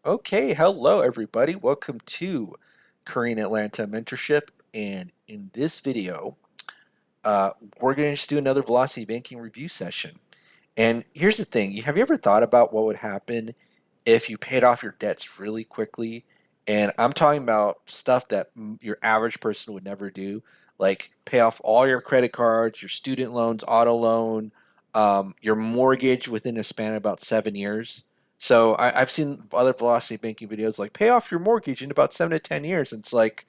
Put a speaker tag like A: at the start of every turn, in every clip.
A: Okay, hello everybody. Welcome to Korean Atlanta Mentorship. And in this video, uh, we're going to just do another Velocity Banking review session. And here's the thing, have you ever thought about what would happen if you paid off your debts really quickly? And I'm talking about stuff that your average person would never do, like pay off all your credit cards, your student loans, auto loan, your mortgage within a span of about 7 years. So I've seen other velocity banking videos like pay off your mortgage in about 7 to 10 years. And it's like,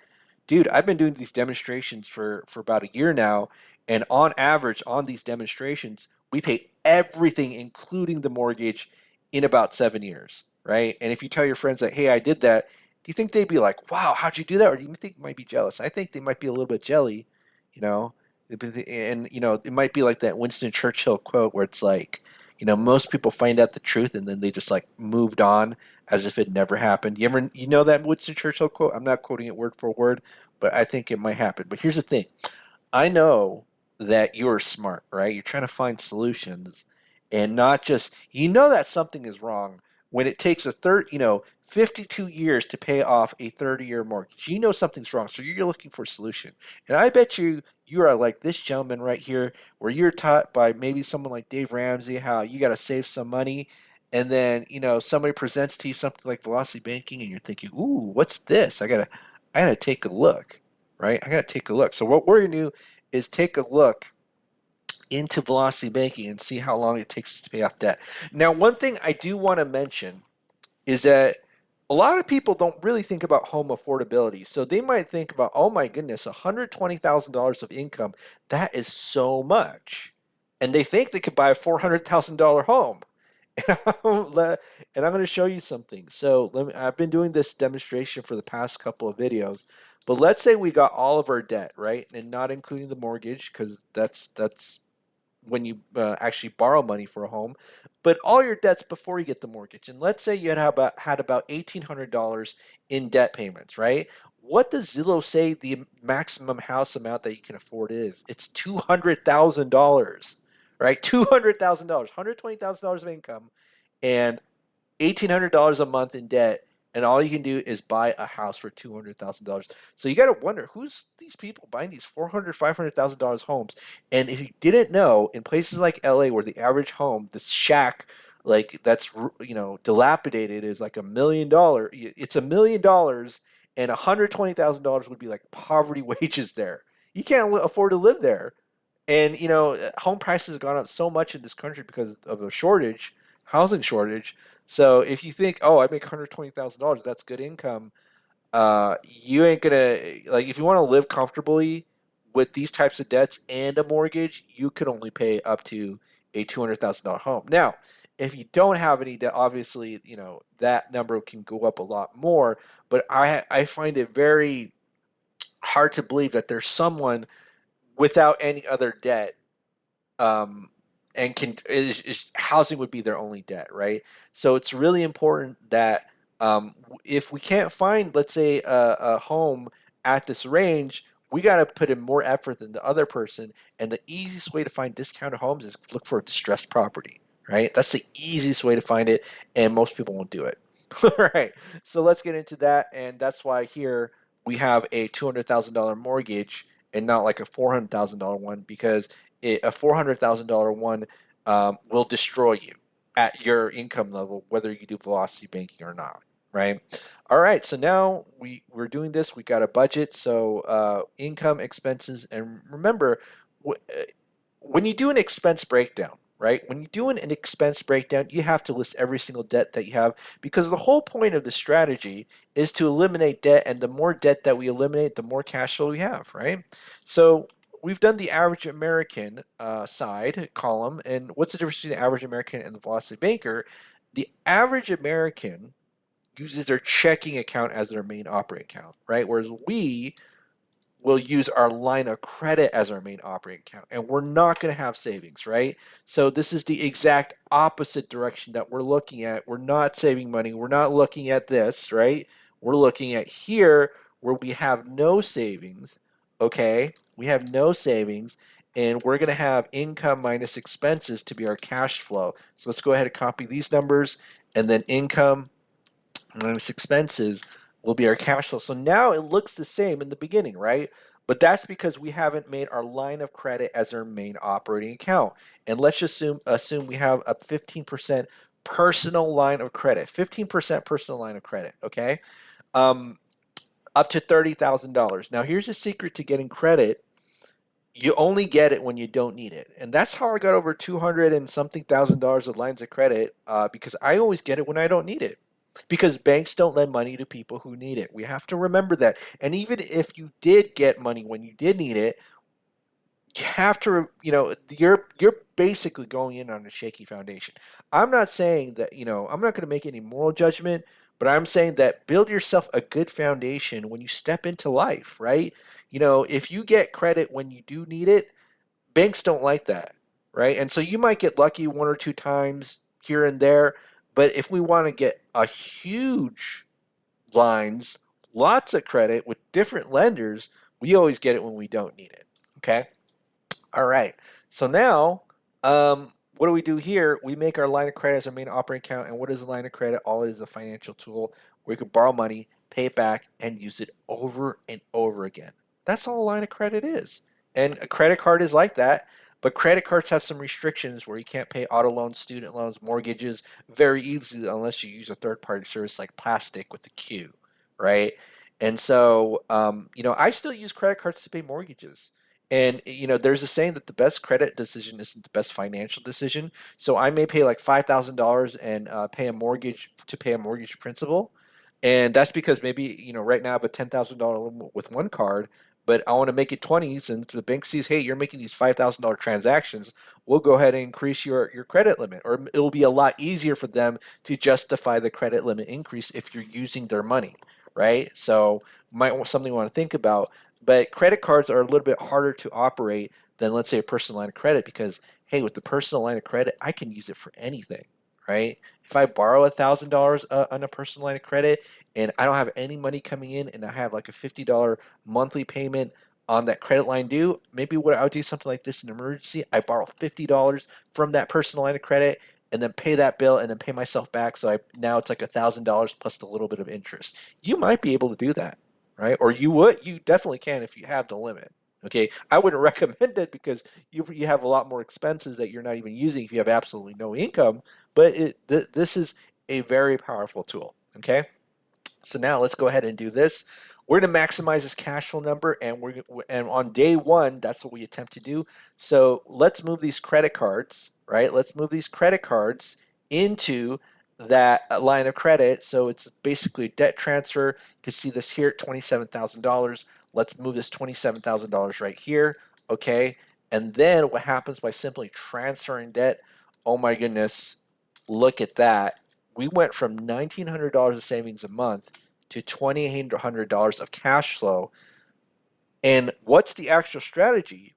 A: dude, I've been doing these demonstrations for about a year now, and on average, on these demonstrations, we pay everything, including the mortgage, in about 7 years, right? And if you tell your friends that, hey, I did that, do you think they'd be like, wow, how'd you do that? Or do you think they might be jealous? I think they might be a little bit jelly, you know? And, it might be like that Winston Churchill quote where it's like, most people find out the truth and then they just like moved on as if it never happened. You know that Winston Churchill quote? I'm not quoting it word for word, but I think it might happen. But here's the thing. I know that you're smart, right? You're trying to find solutions and not just, that something is wrong when it takes 52 years to pay off a 30-year mortgage. You know something's wrong, so you're looking for a solution. And I bet you are like this gentleman right here, where you're taught by maybe someone like Dave Ramsey how you got to save some money. And then, somebody presents to you something like velocity banking, and you're thinking, ooh, what's this? I gotta take a look, right? I gotta take a look. So what we're gonna do is take a look into velocity banking and see how long it takes to pay off debt. Now, one thing I do want to mention is that a lot of people don't really think about home affordability. So they might think about, oh my goodness, $120,000 of income, that is so much. And they think they could buy a $400,000 home. And I'm going to show you something. So I've been doing this demonstration for the past couple of videos, but let's say we got all of our debt, right? And not including the mortgage, because that's when you actually borrow money for a home, but all your debts before you get the mortgage. And let's say you had about $1,800 in debt payments, right? What does Zillow say the maximum house amount that you can afford is? It's $200,000, right? $200,000, $120,000 of income, and $1,800 a month in debt, and all you can do is buy a house for $200,000. So you got to wonder, who's these people buying these $400,000, $500,000 homes? And if you didn't know, in places like LA, where the average home, this shack, like that's dilapidated, is like $1 million. It's $1 million, and $120,000 would be like poverty wages there. You can't afford to live there. And home prices have gone up so much in this country because of a shortage, housing shortage. So if you think, oh, I make $120,000, that's good income, you ain't gonna, like, if you want to live comfortably with these types of debts and a mortgage, you could only pay up to a $200,000 home. Now, if you don't have any debt, obviously, that number can go up a lot more. But I find it very hard to believe that there's someone without any other debt, um, and housing would be their only debt, right? So it's really important that, if we can't find, let's say, a home at this range, we got to put in more effort than the other person. And the easiest way to find discounted homes is look for a distressed property, right? That's the easiest way to find it, and most people won't do it. All right, so let's get into that, and that's why here we have a $200,000 mortgage and not like a $400,000 one, because a $400,000 one will destroy you at your income level, whether you do velocity banking or not. Right. All right. So now we're doing this. We got a budget. So income, expenses, and remember, when you do an expense breakdown, right? When you're doing an expense breakdown, you have to list every single debt that you have, because the whole point of the strategy is to eliminate debt, and the more debt that we eliminate, the more cash flow we have, right? So we've done the average American side column, and what's the difference between the average American and the velocity banker? The average American uses their checking account as their main operating account, right? Whereas we will use our line of credit as our main operating account, and we're not going to have savings, right? So this is the exact opposite direction that we're looking at. We're not saving money. We're not looking at this, right? We're looking at here, where we have no savings. Okay, we have no savings, and we're going to have income minus expenses to be our cash flow. So let's go ahead and copy these numbers, and then income minus expenses will be our cash flow. So now it looks the same in the beginning, right? But that's because we haven't made our line of credit as our main operating account. And let's just assume we have a 15% personal line of credit. 15% personal line of credit, okay? Um, Up to $30,000. Now, here's a secret to getting credit. You only get it when you don't need it. And that's how I got over 200 and something thousand dollars of lines of credit, because I always get it when I don't need it. Because banks don't lend money to people who need it. We have to remember that. And even if you did get money when you did need it, you have to, you're basically going in on a shaky foundation. I'm not saying that, I'm not going to make any moral judgment, but I'm saying that build yourself a good foundation when you step into life, right? If you get credit when you do need it, banks don't like that, right? And so you might get lucky one or two times here and there, but if we want to get a huge lines, lots of credit with different lenders, we always get it when we don't need it. Okay. All right. So now, what do we do here? We make our line of credit as our main operating account. And what is a line of credit? All it is a financial tool where you can borrow money, pay it back, and use it over and over again. That's all a line of credit is. And a credit card is like that. But credit cards have some restrictions where you can't pay auto loans, student loans, mortgages very easily unless you use a third party service like Plastic with a Q, right? And so, I still use credit cards to pay mortgages. And there's a saying that the best credit decision isn't the best financial decision. So I may pay like $5,000 and pay a mortgage to pay a mortgage principal, and that's because maybe right now I have a $10,000 limit with one card, but I want to make it 20s, and the bank sees, hey, you're making these $5,000 transactions. We'll go ahead and increase your credit limit, or it'll be a lot easier for them to justify the credit limit increase if you're using their money, right? So might want something you want to think about. But credit cards are a little bit harder to operate than, let's say, a personal line of credit because, hey, with the personal line of credit, I can use it for anything, right? If I borrow $1,000 on a personal line of credit and I don't have any money coming in and I have like a $50 monthly payment on that credit line due, maybe what I would do something like this in an emergency. I borrow $50 from that personal line of credit and then pay that bill and then pay myself back. So now it's like $1,000 plus a little bit of interest. You might be able to do that, right? Or you definitely can if you have the limit. Okay, I wouldn't recommend it because you have a lot more expenses that you're not even using if you have absolutely no income. But this is a very powerful tool. Okay, so now let's go ahead and do this. We're going to maximize this cash flow number, and on day one, that's what we attempt to do. So let's move these credit cards, right? Let's move these credit cards into that line of credit. So it's basically a debt transfer. You can see this here at $27,000. Let's move this $27,000 right here, okay? And then what happens by simply transferring debt? Oh my goodness, look at that. We went from $1,900 of savings a month to $2,800 of cash flow. And what's the actual strategy?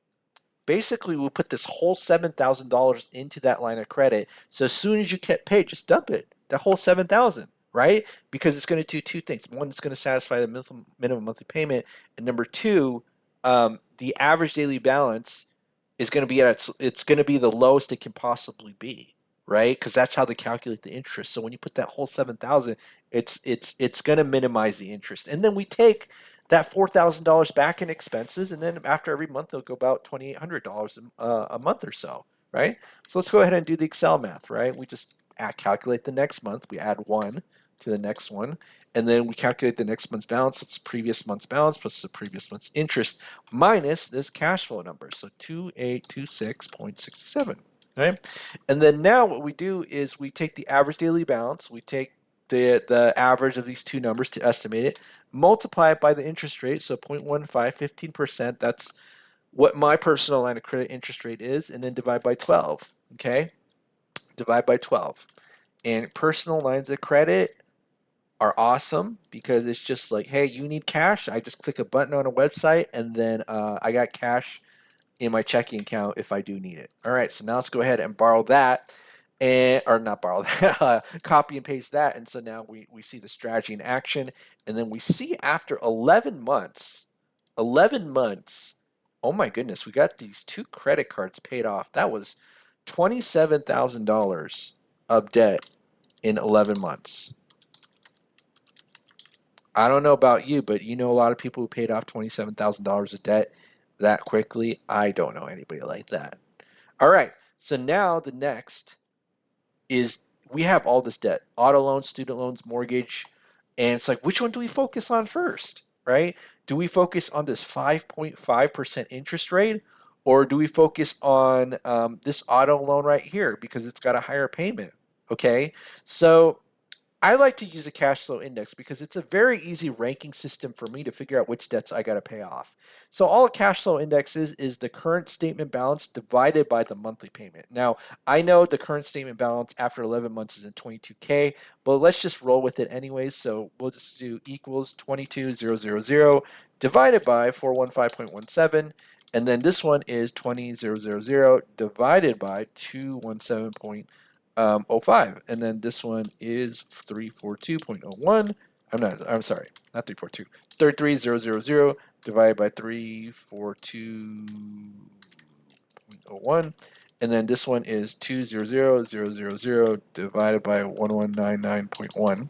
A: Basically, we put this whole $7,000 into that line of credit. So as soon as you get paid, just dump it. That whole $7,000, right? Because it's going to do two things. One, it's going to satisfy the minimum monthly payment, and number two, the average daily balance is going to be it's going to be the lowest it can possibly be, right? Because that's how they calculate the interest. So when you put that whole 7,000, it's going to minimize the interest, and then we take that $4,000 back in expenses, and then after every month they'll go about $2,800 a month or so, right? So let's go ahead and do the Excel math, right? We just calculate the next month. We add one to the next one, and then we calculate the next month's balance. It's the previous month's balance plus the previous month's interest minus this cash flow number. So 2826.67. Right? And then now what we do is we take the average daily balance, we take the average of these two numbers to estimate it, multiply it by the interest rate, so 0.15, 15%, that's what my personal line of credit interest rate is, and then divide by 12, okay? Divide by 12. And personal lines of credit are awesome because it's just like, hey, you need cash? I just click a button on a website, and then I got cash in my checking account if I do need it. All right, so now let's go ahead and borrow that, or not borrow that, copy and paste that. And so now we see the strategy in action. And then we see after 11 months, oh my goodness, we got these two credit cards paid off. That was $27,000 of debt in 11 months. I don't know about you, but you know a lot of people who paid off $27,000 of debt that quickly. I don't know anybody like that. All right. So now the next is we have all this debt: auto loans, student loans, mortgage. And it's like, which one do we focus on first, right? Do we focus on this 5.5% interest rate, or do we focus on this auto loan right here because it's got a higher payment? Okay. So I like to use a cash flow index because it's a very easy ranking system for me to figure out which debts I got to pay off. So all a cash flow index is the current statement balance divided by the monthly payment. Now, I know the current statement balance after 11 months is in 22K, but let's just roll with it anyways. So we'll just do equals 22,000 divided by 415.17. And then this one is 20,000 divided by 217.05, and then this one is 342.01. I'm sorry, not 342. 33000 divided by 342.01. And then this one is 200000 divided by 1199.1.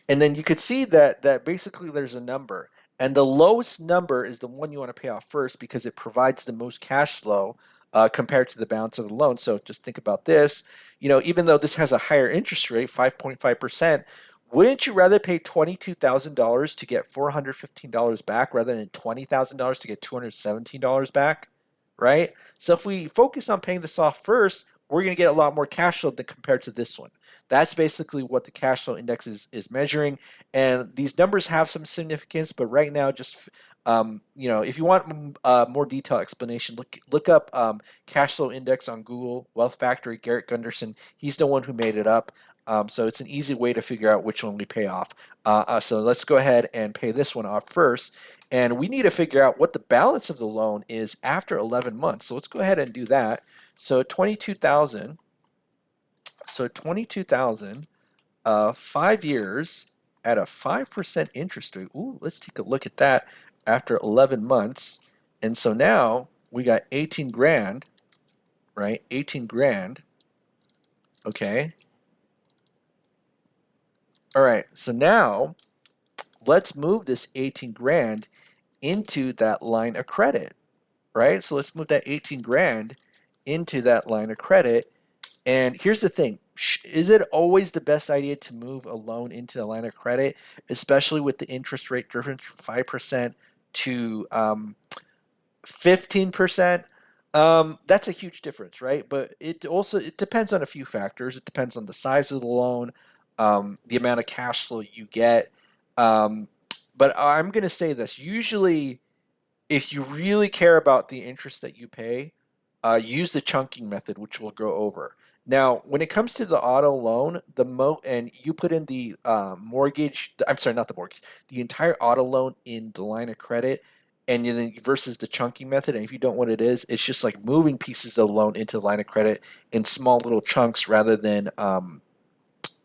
A: And then you could see that basically there's a number. And the lowest number is the one you want to pay off first because it provides the most cash flow compared to the balance of the loan. So just think about this. Even though this has a higher interest rate, 5.5%, wouldn't you rather pay $22,000 to get $415 back rather than $20,000 to get $217 back? Right? So if we focus on paying this off first, we're going to get a lot more cash flow than compared to this one. That's basically what the cash flow index is measuring. And these numbers have some significance, but right now, just if you want more detailed explanation, look up cash flow index on Google. Wealth Factory, Garrett Gunderson. He's the one who made it up. So it's an easy way to figure out which one we pay off. So let's go ahead and pay this one off first. And we need to figure out what the balance of the loan is after 11 months. So let's go ahead and do that. So 22,000. So 22,000, 5 years at a 5% interest rate. Ooh, let's take a look at that after 11 months. And so now we got 18 grand, right? 18 grand. Okay. All right. So now let's move this 18 grand into that line of credit, right? So let's move that 18 grand into that line of credit. And here's the thing. Is it always the best idea to move a loan into a line of credit, especially with the interest rate difference from 5% to 15%? That's a huge difference, right? But it depends on a few factors. It depends on the size of the loan, the amount of cash flow you get. Um, but I'm going to say this. Usually, if you really care about the interest that you pay, use the chunking method, which we'll go over. Now, when it comes to the auto loan, and you put in the mortgage, I'm sorry, not the mortgage, the entire auto loan in the line of credit, and then versus the chunking method. And if you don't know what it is, it's just like moving pieces of the loan into the line of credit in small little chunks rather than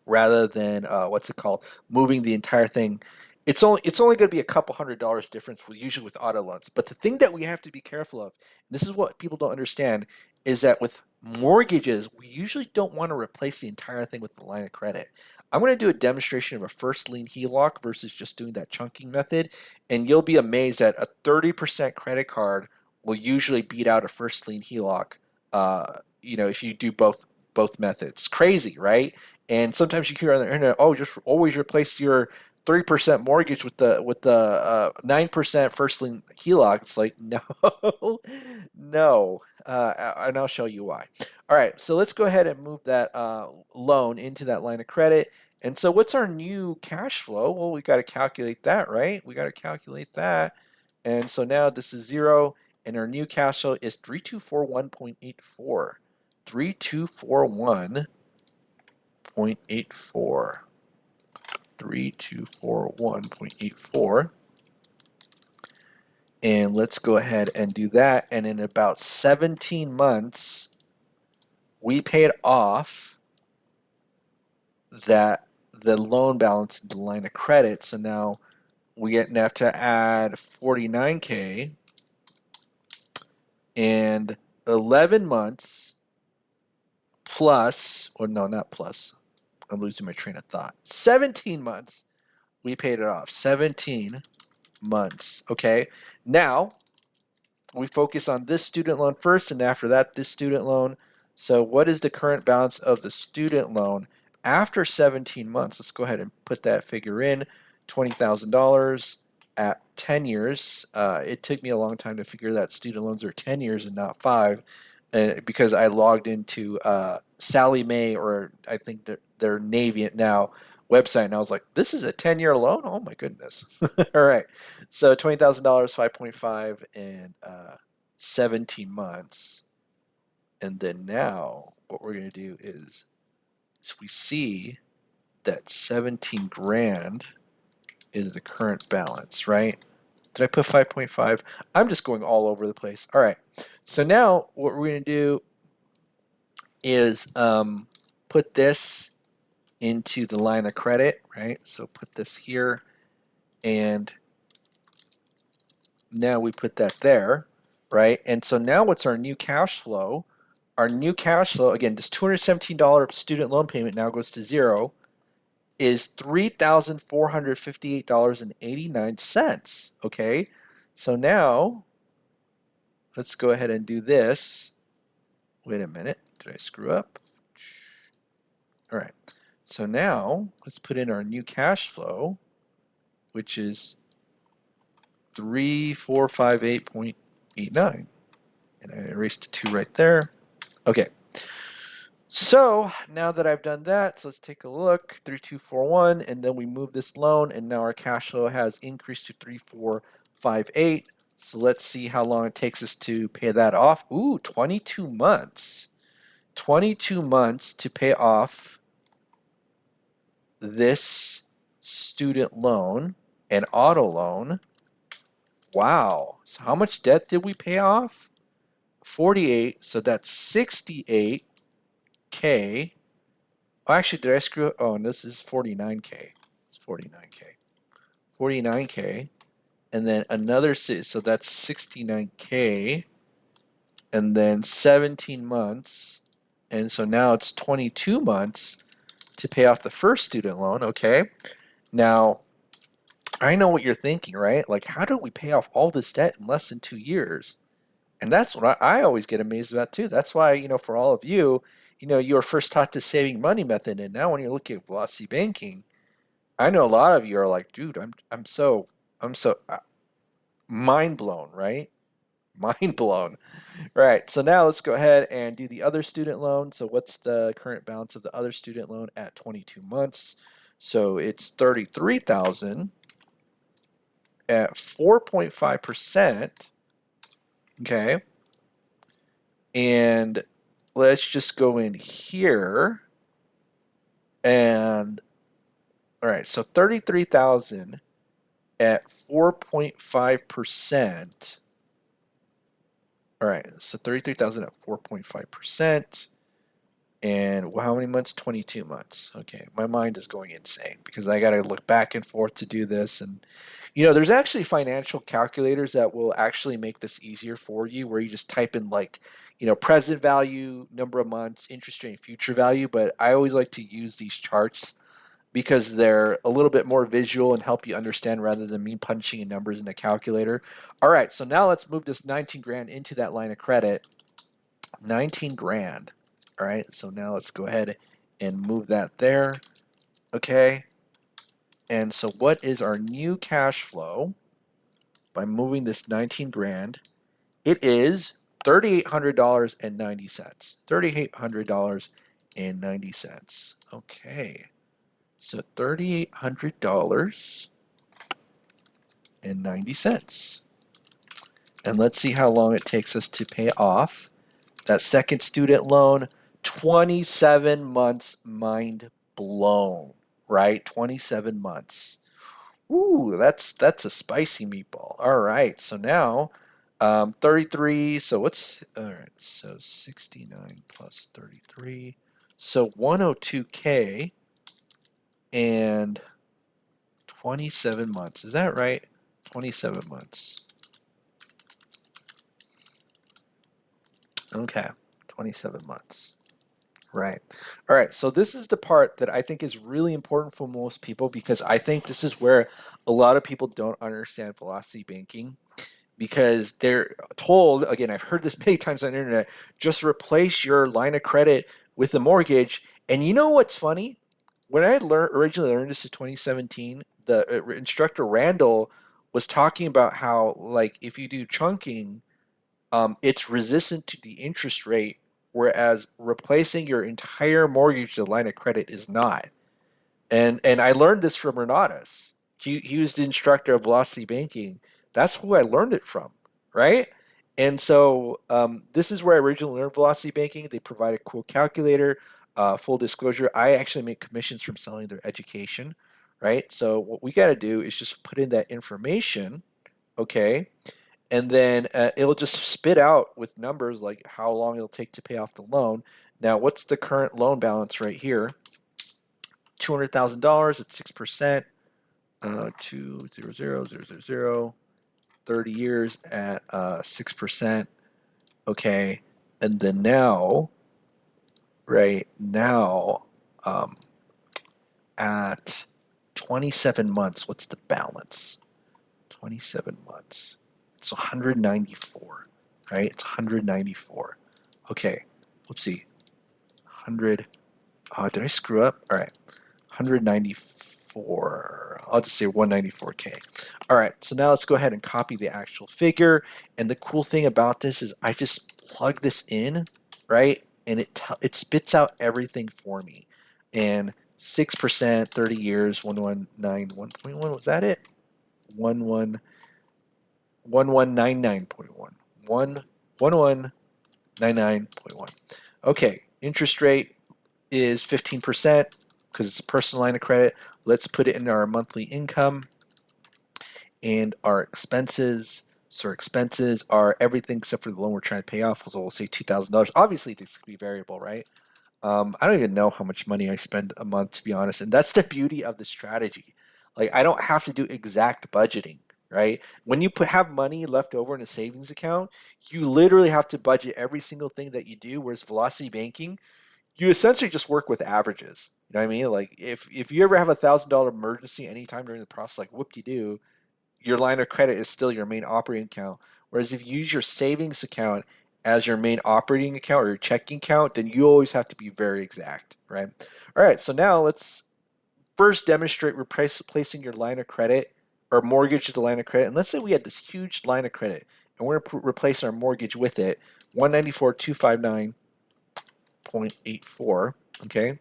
A: what's it called, moving the entire thing. It's only going to be a couple $100 difference usually with auto loans. But the thing that we have to be careful of, and this is what people don't understand, is that with mortgages we usually don't want to replace the entire thing with the line of credit. I'm going to do a demonstration of a first lien HELOC versus just doing that chunking method, and you'll be amazed that a 30% credit card will usually beat out a first lien HELOC. If you do both methods, crazy, right? And sometimes you hear on the internet, oh, just always replace your 3% mortgage with the 9% first lien HELOC. It's like no, no, and I'll show you why. All right, so let's go ahead and move that loan into that line of credit. And so, what's our new cash flow? Well, we got to calculate that, right? We got to calculate that. And so now this is 0, and our new cash flow is 3241.84. 3241.84. 3241.84. And let's go ahead and do that. And in about 17 months, we paid off the loan balance, the line of credit. So now we have to add 49K and 11 months plus, or no, not plus. I'm losing my train of thought. 17 months we paid it off. 17 months. Okay. Now we focus on this student loan first, and after that, this student loan. So what is the current balance of the student loan after 17 months? Let's go ahead and put that figure in. $20,000 at 10 years. It took me a long time to figure that student loans are 10 years and not 5, because I logged into Sallie Mae, or I think they're Navient now, website, and I was like, this is a 10-year loan? Oh my goodness. All right. So $20,000, 5.5, and 17 months. And then now what we're going to do is we see that 17 grand is the current balance, right? Did I put 5.5? I'm just going all over the place. All right. So now what we're going to do is put this into the line of credit, right? So put this here, and now we put that there, right? And so now what's our new cash flow? Our new cash flow, again, this $217 student loan payment now goes to zero, is $3,458.89, okay? So now, let's go ahead and do this. Wait a minute, did I screw up? All right, so now let's put in our new cash flow, which is 3458.89. And I erased the 2 right there. Okay. So now that I've done that, so let's take a look. 3241, and then we move this loan, and now our cash flow has increased to 3458. So let's see how long it takes us to pay that off. Ooh, 22 months. 22 months to pay off this student loan and auto loan. Wow. So how much debt did we pay off? 48. So that's 68K. Oh, actually, did I screw it? Oh, and this is 49K. It's 49K. 49K. And then another, so that's 69K. And then 17 months. And so now it's 22 months to pay off the first student loan. Okay. Now, I know what you're thinking, right? Like, how do we pay off all this debt in less than 2 years? And that's what I always get amazed about too. That's why, for all of you, you were first taught the saving money method, and now when you're looking at velocity banking, I know a lot of you are like, dude, I'm so mind blown, right? Mind blown. Right. So now let's go ahead and do the other student loan. So what's the current balance of the other student loan at 22 months? So it's 33,000 at 4.5%. Okay. And let's just go in here and all right, so 33,000 at 4.5%. All right, so 33,000 at 4.5%. And how many months? 22 months. Okay, my mind is going insane because I got to look back and forth to do this. And, there's actually financial calculators that will actually make this easier for you where you just type in like, present value, number of months, interest rate, and future value. But I always like to use these charts because they're a little bit more visual and help you understand rather than me punching in numbers in a calculator. All right, so now let's move this 19 grand into that line of credit. 19 grand. All right, so now let's go ahead and move that there. Okay. And so what is our new cash flow by moving this 19 grand? It is $3,800.90. $3,800.90. Okay. So $3,800.90. And let's see how long it takes us to pay off that second student loan. 27 months, mind blown, right? 27 months. Ooh, that's a spicy meatball. All right, so now 33, so what's, all right, so 69 plus 33, so 102K and 27 months. Is that right? 27 months. Okay, 27 months. Right. All right. So this is the part that I think is really important for most people because I think this is where a lot of people don't understand velocity banking because they're told, again, I've heard this many times on the internet, just replace your line of credit with a mortgage. And you know what's funny? When I originally learned this in 2017, the instructor Randall was talking about how, like, if you do chunking, it's resistant to the interest rate, whereas replacing your entire mortgage to line of credit is not. And I learned this from Renatus. He was the instructor of Velocity Banking. That's who I learned it from, right? And so this is where I originally learned Velocity Banking. They provide a cool calculator. Full disclosure, I actually make commissions from selling their education, right? So what we got to do is just put in that information, okay? And then it'll just spit out with numbers like how long it'll take to pay off the loan. Now, what's the current loan balance right here? $200,000 at 6%, 200,000, 30 years at 6%. Okay. And then now, right now, um, at 27 months, what's the balance? 27 months. It's 194, right? It's 194. Okay. Whoopsie. 100. Oh, did I screw up? All right. 194. I'll just say 194K. All right, so now let's go ahead and copy the actual figure. And the cool thing about this is I just plug this in, right? And it spits out everything for me. And 6%, 30 years, 1191.1. Was that it? 1199.1. 1199.1. Okay, interest rate is 15% because it's a personal line of credit. Let's put it in our monthly income and our expenses. So our expenses are everything except for the loan we're trying to pay off. So we'll say $2,000. Obviously, this could be variable, right? I don't even know how much money I spend a month, to be honest. And that's the beauty of the strategy. Like, I don't have to do exact budgeting, right? When you have money left over in a savings account, you literally have to budget every single thing that you do. Whereas velocity banking, you essentially just work with averages. You know what I mean? Like if you ever have $1,000 emergency anytime during the process, like whoop de doo, your line of credit is still your main operating account. Whereas if you use your savings account as your main operating account or your checking account, then you always have to be very exact, right? All right, so now let's first demonstrate replacing your line of credit or mortgage to the line of credit. And let's say we had this huge line of credit and we're going to replace our mortgage with it, 194,259.84, okay?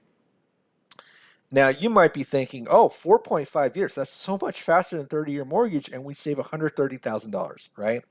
A: Now you might be thinking, oh, 4.5 years, that's so much faster than 30-year mortgage, and we save $130,000, right?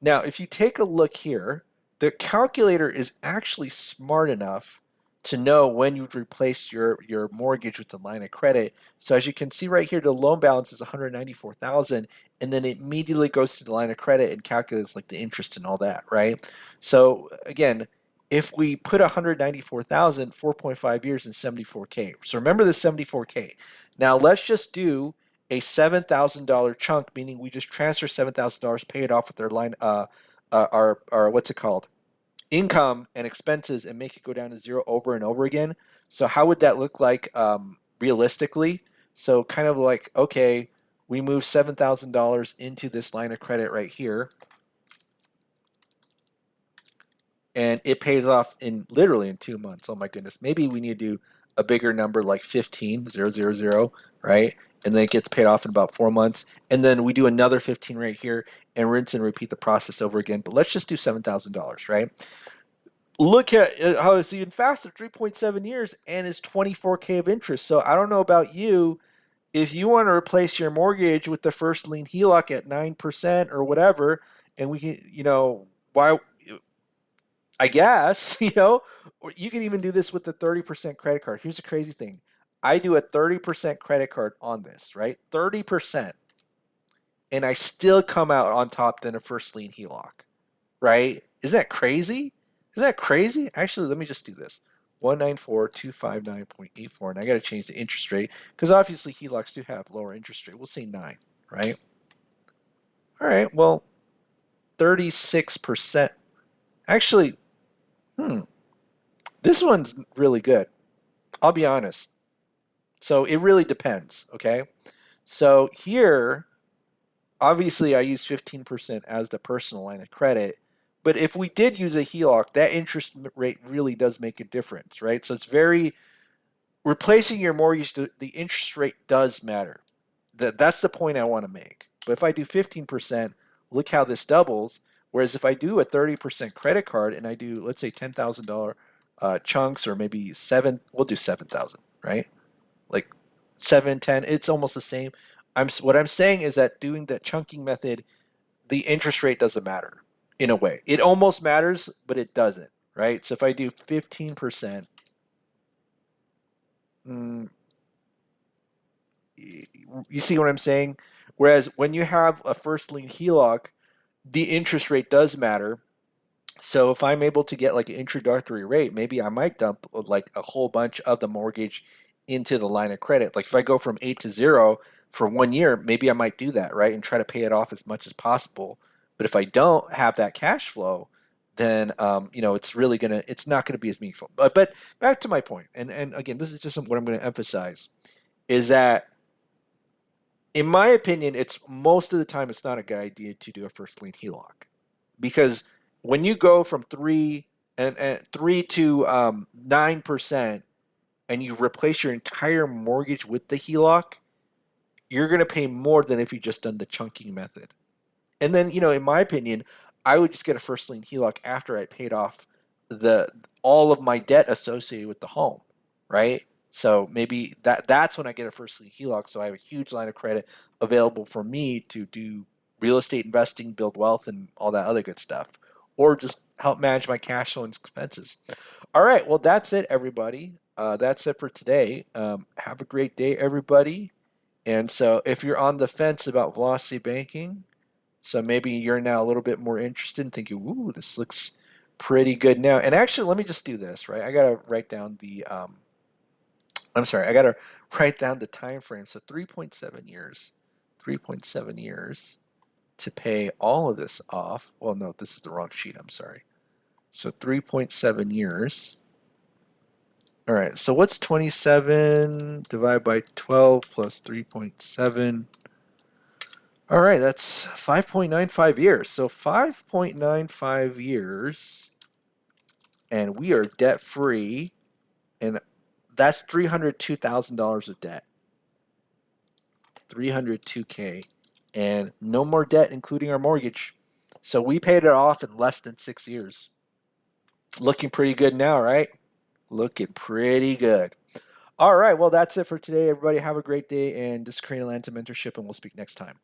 A: Now, if you take a look here, the calculator is actually smart enough to know when you've replaced your mortgage with the line of credit. So as you can see right here, the loan balance is 194,000, and then it immediately goes to the line of credit and calculates like the interest and all that, right? So again, if we put 194,000, 4.5 years and 74K. So remember the 74K. Now let's just do a $7,000 chunk, meaning we just transfer $7,000, pay it off with our line, our what's it called, income and expenses, and make it go down to zero over and over again. So how would that look like realistically? So kind of like, okay, we move $7,000 into this line of credit right here, and it pays off in literally in 2 months. Oh my goodness, maybe we need to do a bigger number like 15,000, right? And then it gets paid off in about 4 months. And then we do another 15 right here and rinse and repeat the process over again. But let's just do $7,000, right? Look at how it's even faster, 3.7 years, and it's 24K of interest. So I don't know about you. If you want to replace your mortgage with the first lien HELOC at 9% or whatever, and we can, why I guess, or you can even do this with the 30% credit card. Here's the crazy thing. I do a 30% credit card on this, right? 30%. And I still come out on top than a first lien HELOC, right? Isn't that crazy? Isn't that crazy? Actually, let me just do this. 194,259.84. And I got to change the interest rate because obviously HELOCs do have lower interest rate. We'll say 9, right? All right, well, 36%. Actually, hmm. This one's really good. I'll be honest. So it really depends, okay? So here, obviously, I use 15% as the personal line of credit. But if we did use a HELOC, that interest rate really does make a difference, right? So it's very replacing your mortgage, the interest rate does matter. That's the point I want to make. But if I do 15%, look how this doubles. Whereas if I do a 30% credit card and I do, let's say, $10,000 chunks, or maybe seven, we'll do 7,000, right? Like 7, 10, it's almost the same. What I'm saying is that doing the chunking method, the interest rate doesn't matter in a way. It almost matters, but it doesn't, right? So if I do 15%, mm, you see what I'm saying? Whereas when you have a first lien HELOC, the interest rate does matter. So if I'm able to get like an introductory rate, maybe I might dump like a whole bunch of the mortgage into the line of credit. Like if I go from 8 to 0 for 1 year, maybe I might do that, right? And try to pay it off as much as possible. But if I don't have that cash flow, then it's not gonna be as meaningful. But back to my point, and again, this is just what I'm gonna emphasize, is that in my opinion, it's most of the time it's not a good idea to do a first lien HELOC, because when you go from 3 to 9%, and you replace your entire mortgage with the HELOC, you're going to pay more than if you just done the chunking method. And then, in my opinion, I would just get a first lien HELOC after I paid off the all of my debt associated with the home, right? So maybe that's when I get a first lien HELOC. So I have a huge line of credit available for me to do real estate investing, build wealth, and all that other good stuff, or just help manage my cash flow and expenses. All right, well that's it, everybody. That's it for today. Have a great day, everybody. And so, if you're on the fence about velocity banking, so maybe you're now a little bit more interested in thinking, ooh, this looks pretty good now. And actually, let me just do this, right? I gotta write down I'm sorry, I gotta write down the time frame. So 3.7 years, 3.7 years to pay all of this off. Well, no, this is the wrong sheet. I'm sorry. So 3.7 years. All right. So what's 27 divided by 12 plus 3.7? All right, that's 5.95 years. So 5.95 years, and we are debt free, and that's $302,000 of debt. 302K, and no more debt, including our mortgage. So we paid it off in less than 6 years. Looking pretty good now, right? Looking pretty good. All right, well, that's it for today, everybody. Have a great day, and this is Korean Atlanta Mentorship, and we'll speak next time.